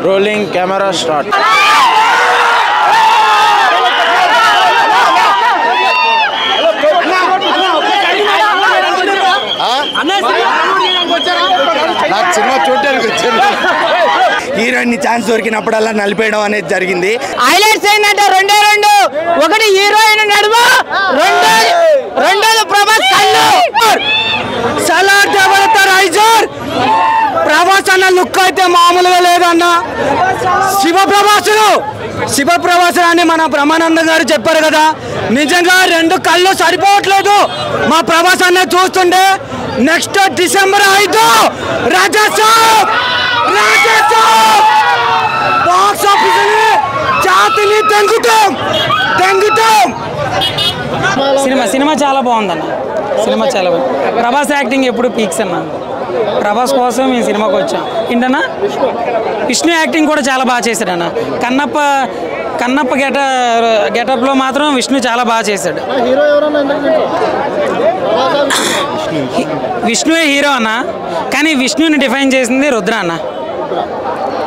Rolling camera start. నాకు cinema చూడడానికి వచ్చాను. హీరోయిన్ ఛాన్స్ దొరికినప్పుడల్లా నలిపేయడం అనేది జరిగింది. హైలైట్స్ ఏంటంటే రెండే రెండు, ఒకటి హీరోయిన్ నడుమ, రెండోది ప్రభాస్ కళ్ళు. ప్రభాస్ అన్న లుక్ అయితే మామూలుగా లేదన్న. శివప్రభాసు అని మన బ్రహ్మానందం గారు చెప్పారు కదా, నిజంగా రెండు కళ్ళు సరిపోవట్లేదు మా ప్రభాస్ అన్న చూస్తుండే. Next December 5 Rajasaab box office జాతిని తెంగుతాం. సినిమా చాలా బాగుందన్న. సినిమా చాలా బాగుంది. ప్రభాస్ యాక్టింగ్ ఎప్పుడు పీక్స్ అన్న. ప్రభాస్ కోసం ఈ సినిమాకి వచ్చాం. ఏంటన్నా విష్ణు యాక్టింగ్ కూడా చాలా బాగా చేశాడన్న. కన్నప్ప గెటప్లో మాత్రం విష్ణు చాలా బాగా చేశాడు. విష్ణువే హీరో అన్న, కానీ విష్ణుని డిఫైన్ చేసింది రుద్ర అన్న.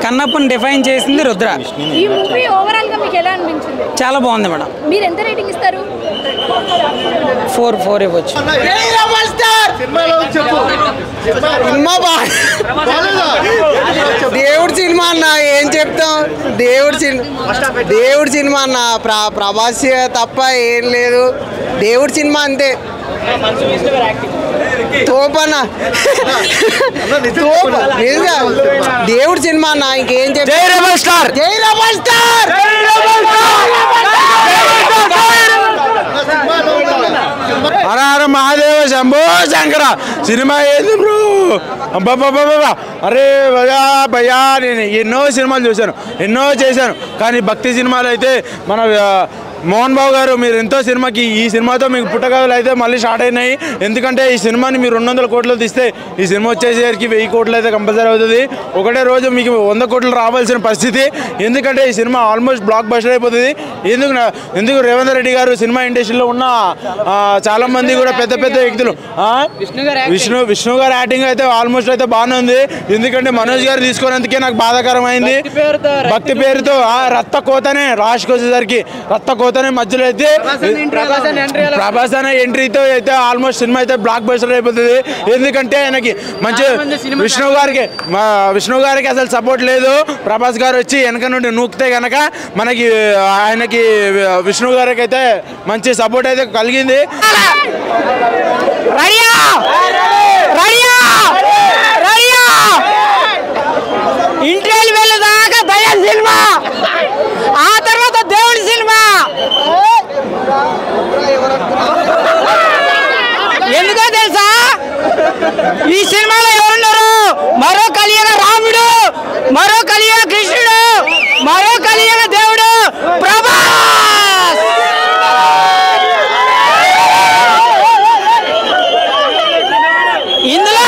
కన్నప్పని డిఫైన్ చేసింది రుద్ర. ఈ మూవీ ఓవరాల్ గా మీకు ఎలా అనిపించింది? చాలా బాగుంది మేడం. మీరు ఎంత రేటింగ్ ఇస్తారు? 4 ఇవ్వచ్చు. దేవుడి సినిమా అన్న, ఏం చెప్తాం. దేవుడి సినిమా అన్న, ప్రభాస్ తప్ప ఏం లేదు. దేవుడి సినిమా అంతే. తోపన్నా దేవుడి సినిమా అన్న, ఇంకేం చెప్తా. జై రెబల్ స్టార్. హర హర మహాదేవ శంభో శంకర. సినిమా ఏంది బ్రో? అబ్బాబ్బాబ్బా. అరే భయ్యా నేను ఎన్నో సినిమాలు చూశాను, ఎన్నో చేశాను, కానీ భక్తి సినిమాలు అయితే మన మోహన్ బాబు గారు మీరు ఎంతో సినిమాకి ఈ సినిమాతో మీకు పుట్టగదులు అయితే మళ్ళీ స్టార్ట్ అయినాయి. ఎందుకంటే ఈ సినిమాని మీరు 200 కోట్లు తీస్తే ఈ సినిమా వచ్చేసరికి 1000 కోట్లు అయితే కంపల్సరీ అవుతుంది. ఒకటే రోజు మీకు 100 కోట్లు రావాల్సిన పరిస్థితి. ఎందుకంటే ఈ సినిమా ఆల్మోస్ట్ బ్లాక్ బస్టర్ అయిపోతుంది. ఎందుకు రేవంత్ రెడ్డి గారు సినిమా ఇండస్ట్రీలో ఉన్న చాలా మంది కూడా పెద్ద వ్యక్తులు, విష్ణు గారు యాక్టింగ్ అయితే ఆల్మోస్ట్ అయితే బాగానే ఉంది. ఎందుకంటే మనోజ్ గారు తీసుకున్నందుకే నాకు బాధాకరమైంది. భక్తి పేరుతో రక్త కోతనే రాష్కి వచ్చేసరికి రక్త కోతనే మధ్యలో అయితే ప్రభాస్ అనే ఎంట్రీతో అయితే ఆల్మోస్ట్ సినిమా అయితే బ్లాక్ బస్టర్ అయిపోతుంది. ఎందుకంటే ఆయనకి మంచి విష్ణు గారికి అసలు సపోర్ట్ లేదు. ప్రభాస్ గారు వచ్చి వెనక నుండి నూకితే కనుక మనకి ఆయనకి విష్ణు గారికి అయితే మంచి సపోర్ట్ అయితే కలిగింది. ఇంటర్వ్యూ వెళ్ళదాకా దయా సినిమా, ఆ తర్వాత దేవుడి సినిమా. ఎందుకో తెలుసా, ఈ సినిమాలో ఎవరున్నారు? మరో కలియుగ రాముడు, మరో కలియుగ కృష్ణుడు, మరో కలియుగ దేవుడు ప్రభాస్. ఇందులో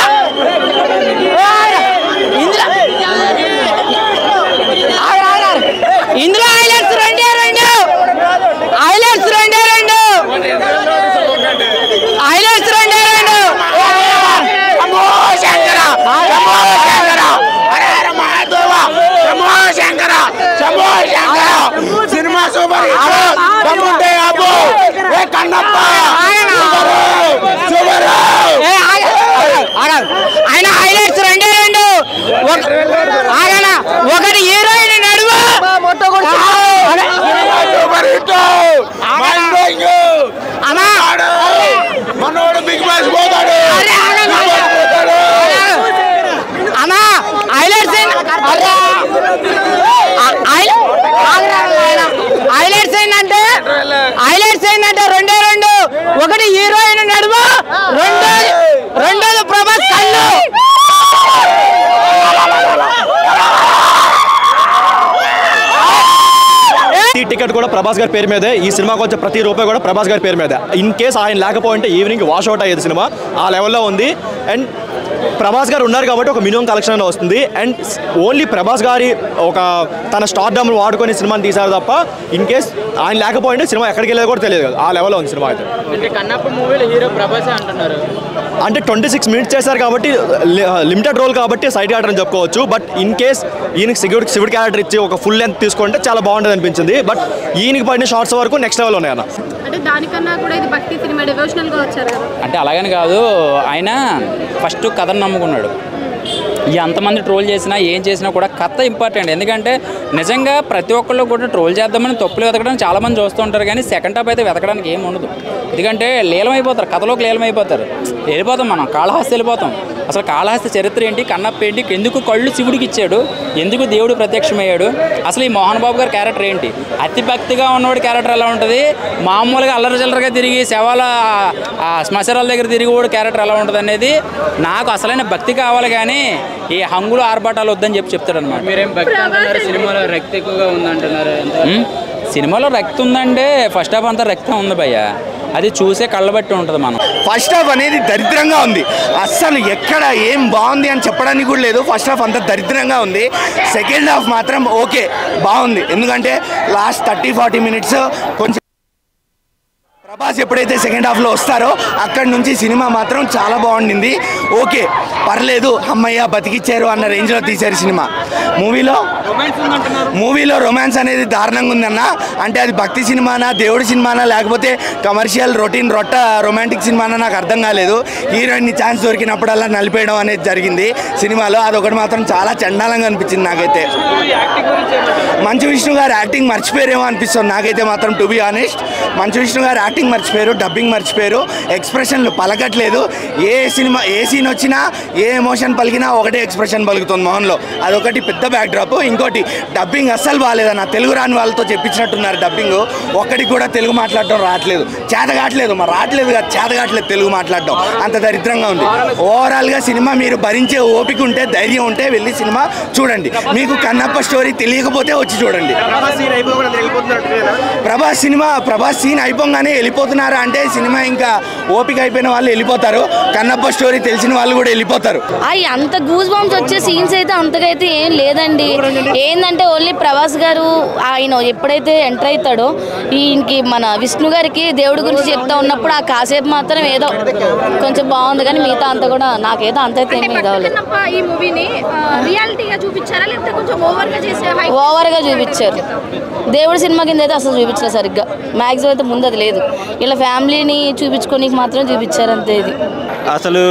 హైలైట్స్ రెండే రెండు. సినిమా సూపర్ ఆయన హైలైట్స్ రెండే రెండు. ఒకటి హీరోయిన్ నడువ, మనోడు బిగ్ బాస్ పోతాడు. అన్నా హైలైట్స్ ఏంటంటే రెండే రెండు, ఒకటి హీరోయిన్ నడుమ, రెండోది ప్రభాస్ కళ్ళు. టికెట్ కూడా ప్రభాస్ గారి పేరు మీదే. ఈ సినిమాకి వచ్చే ప్రతి రూపాయి కూడా ప్రభాస్ గారి పేరు మీద. ఇన్ కేస్ ఆయన లేకపోతే ఈవినింగ్ వాష్ అవుట్ అయ్యేది సినిమా. ఆ లెవెల్లో ఉంది. అండ్ ప్రభాస్ గారు ఉన్నారు కాబట్టి ఒక మినిమం కలెక్షన్ అనేది వస్తుంది. అండ్ ఓన్లీ ప్రభాస్ గారి ఒక తన స్టార్ డమ్ వాడుకొని సినిమాని తీశారు తప్ప ఇన్ కేస్ ఆయన లేకపోయింటే సినిమా ఎక్కడికి వెళ్ళేది కూడా తెలియదు. ఆ లెవెల్లో ఉంది సినిమా అయితే. అంటే కన్నప్ప మూవీలో హీరో ప్రభాసే అంటున్నారు. అంటే 26 minutes చేశారు కాబట్టి లిమిటెడ్ రోల్ కాబట్టి సైడ్ క్యారెక్టర్ అని చెప్పుకోవచ్చు. బట్ ఇన్ కేస్ ఈయనకి శివుడి క్యారెక్టర్ ఇచ్చి ఒక ఫుల్ లెంత్ తీసుకుంటే చాలా బాగుంటుంది అనిపించింది. బట్ ఈయనకి పడిన షార్ట్స్ వరకు నెక్స్ట్ లెవెల్ ఉన్నాయన్న. అంటే దానికన్నా కూడా ఇది భక్తి సినిమా డివోషనల్ గా వచ్చారు కదా. అంటే అలాగని కాదు, ఆయన ఫస్ట్ కథను నమ్ముకున్నాడు. ఎంతమంది ట్రోల్ చేసినా ఏం చేసినా కూడా కథ ఇంపార్టెంట్. ఎందుకంటే నిజంగా ప్రతి ఒక్కళ్ళు కూడా ట్రోల్ చేద్దామని తప్పులు వెతకడానికి చాలామంది చూస్తూ ఉంటారు, కానీ సెకండ్ హాఫ్ అయితే వెతకడానికి ఏం ఉండదు. ఎందుకంటే లీలమైపోతారు, కథలోకి లీలమైపోతారు. వెళ్ళిపోతాం మనం, కాళహస్తి వెళ్ళిపోతాం. అసలు కాళహస్తి చరిత్ర ఏంటి, కన్నప్ప ఏంటి, ఎందుకు కళ్ళు శివుడికి ఇచ్చాడు, ఎందుకు దేవుడు ప్రత్యక్షమయ్యాడు, అసలు ఈ మోహన్ బాబు గారి క్యారెక్టర్ ఏంటి, అతి భక్తిగా ఉన్నవాడి క్యారెక్టర్ ఎలా ఉంటుంది, మామూలుగా అల్లరి చిల్లరగా తిరిగి శవాల శ్మశానాల దగ్గర తిరిగి కూడా క్యారెక్టర్ ఎలా ఉంటుంది అనేది నాకు అసలైన భక్తి కావాలి, కానీ ఈ హంగులు ఆర్భాటాలు వద్దని చెప్తాడు అనమాట. మీరేం భక్తి అంటున్నారు, సినిమాలో రక్తి ఎక్కువగా ఉందంటున్నారు. సినిమాలో రక్తం ఉందంటే ఫస్ట్ హాఫ్ అంతా రక్తం ఉంది భయ్య, అది చూసే కళ్ళబట్టి ఉంటుంది. మనం ఫస్ట్ హాఫ్ అనేది దరిద్రంగా ఉంది, అస్సలు ఎక్కడ ఏం బాగుంది అని చెప్పడానికి కూడా లేదు. ఫస్ట్ హాఫ్ అంతా దరిద్రంగా ఉంది. సెకండ్ హాఫ్ మాత్రం ఓకే బాగుంది, ఎందుకంటే లాస్ట్ 30-40 minutes కొంచెం ప్రభాస్ ఎప్పుడైతే సెకండ్ హాఫ్లో వస్తారో అక్కడి నుంచి సినిమా మాత్రం చాలా బాగుండింది. ఓకే పర్లేదు, అమ్మయ్య బతికిచ్చారు అన్న రేంజ్లో తీశారు సినిమా. మూవీలో రొమాన్స్ అనేది దారుణంగా ఉందన్న. అంటే అది భక్తి సినిమానా, దేవుడి సినిమానా, లేకపోతే కమర్షియల్ రొటీన్ రొమాంటిక్ సినిమానా నాకు అర్థం కాలేదు. హీరోయిన్ని ఛాన్స్ దొరికినప్పుడల్లా నలిపేయడం అనేది జరిగింది సినిమాలో. అదొకటి మాత్రం చాలా చండాలంగా అనిపించింది నాకైతే. మంచు విష్ణు గారు యాక్టింగ్ మర్చిపోయారేమో అనిపిస్తుంది నాకైతే మాత్రం. To be honest, Manchu Vishnu గారు యాక్టింగ్ మర్చిపోయారు, డబ్బింగ్ మర్చిపోయారు, ఎక్స్ప్రెషన్లు పలకట్లేదు. ఏ సీన్ వచ్చినా ఏ ఎమోషన్ పలికినా ఒకటే ఎక్స్ప్రెషన్ పలుకుతుంది మొహన్లో. అదొకటి పెద్ద బ్యాక్ డ్రాప్. ఇంకోటి డబ్బింగ్ అస్సలు బాగాలేదన్న. తెలుగు రాని వాళ్ళతో చెప్పించినట్టున్నారు డబ్బింగ్. ఒక్కడికి కూడా తెలుగు మాట్లాడటం రావట్లేదు, చేత కావట్లేదు, మరి రావట్లేదు కదా, చేత కావట్లేదు తెలుగు మాట్లాడటం, అంత దరిద్రంగా ఉంది. ఓవరాల్గా సినిమా మీరు భరించే ఓపిక ఉంటే, ధైర్యం ఉంటే వెళ్ళి సినిమా చూడండి. మీకు కన్నప్ప స్టోరీ తెలియకపోతే వచ్చి చూడండి. ప్రభాస్ సీన్ అయిపోగానే వెళ్ళిపోతున్నారా అంటే సినిమా ఇంకా ఓపిక అయిపోయిన వాళ్ళు వెళ్ళిపోతారు, కన్నప్ప స్టోరీ తెలిసిన వాళ్ళు కూడా వెళ్ళిపోతారు. అంత గూస్ బాంబ్స్ వచ్చే సీన్స్ అయితే అంతకైతే ఏం లేదండి. ఏంటంటే ఓన్లీ ప్రభాస్ గారు ఆయన ఎప్పుడైతే ఎంటర్ అవుతాడో ఈయనకి మన విష్ణు గారికి దేవుడి గురించి చెప్తా ఉన్నప్పుడు ఆ కాసేపు మాత్రం ఏదో కొంచెం బాగుంది, కానీ మిగతా అంతా కూడా నాకేదో అంతైతే ఏమీ కావాలి. ఓవర్గా చూపించారు. దేవుడి సినిమా కింద అయితే అసలు చూపించలేదు సరిగ్గా, మ్యాక్సిమం అయితే ముందు అది లేదు. ఇలా ఫ్యామిలీని చూపించుకోనికి మాత్రం చూపించారు అంతే. ఇది అసలు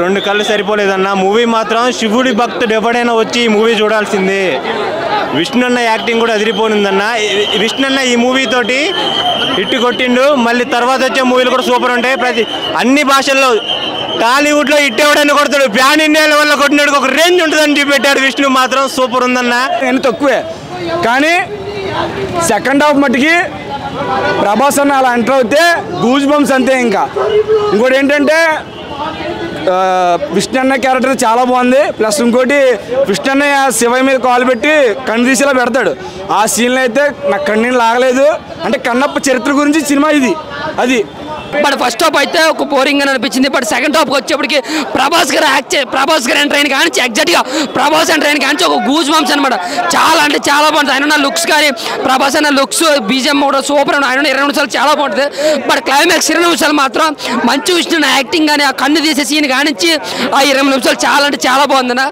2 కళ్ళు సరిపోలేదన్న. మూవీ మాత్రం శివుడి భక్తుడు ఎవడైనా వచ్చి ఈ మూవీ చూడాల్సిందే. విష్ణు అన్న యాక్టింగ్ కూడా అదిరిపోయిందన్న. విష్ణు అన్న ఈ మూవీ తోటి హిట్ కొట్టిండు. మళ్ళీ తర్వాత వచ్చే మూవీలు కూడా సూపర్ ఉంటాయి. అన్ని భాషల్లో టాలీవుడ్లో హిట్ ఎవడైనా కొడతాడు, ప్యాన్ ఇండియా వల్ల కొట్టినాడు ఒక రేంజ్ ఉంటుందని చూపెట్టాడు. విష్ణు మాత్రం సూపర్ ఉందన్న. నేను తక్కువే, కానీ సెకండ్ హాఫ్ మట్టుకి ప్రభాస్ అన్న అలా ఎంటర్ అవుతే గూజ్ బంప్స్ అంతే. ఇంకోటి ఏంటంటే విష్ణు అన్న క్యారెక్టర్ చాలా బాగుంది. ప్లస్ ఇంకోటి విష్ణు అన్న శివయ్య మీద కాలు పెట్టి కన్ను తీసేలా పెడతాడు. ఆ సీన్లో అయితే నాకు కన్నీళ్ళు లాగలేదు. అంటే కన్నప్ప చరిత్ర గురించి సినిమా ఇది. అది బట్ ఫస్ట్ హాఫ్ అయితే ఒక బోరింగ్ అని అనిపించింది. బట్ సెకండ్ హాఫ్కి వచ్చేప్పటికి ప్రభాస్ గారు ఎంటర్ అయిన కానీ ఎగ్జాక్ట్గా ప్రభాస్ ఎంటర్ అయిన కానీ ఒక గూజ్ బంప్స్ అనమాట. చాలా అంటే చాలా బాగుంటుంది. ఆయన లుక్స్ కానీ ప్రభాస్ అన్న లుక్స్, బీజిఎం కూడా సూపర్. ఆయన 20 నిమిషాలు చాలా బాగుంటుంది. బట్ క్లైమాక్స్ 20 నిమిషాలు మాత్రం మంచి విష్ణు యాక్టింగ్ కానీ ఆ కన్ను తీసే సీన్ కానించి ఆ 20 నిమిషాలు చాలా అంటే చాలా బాగుందన్న.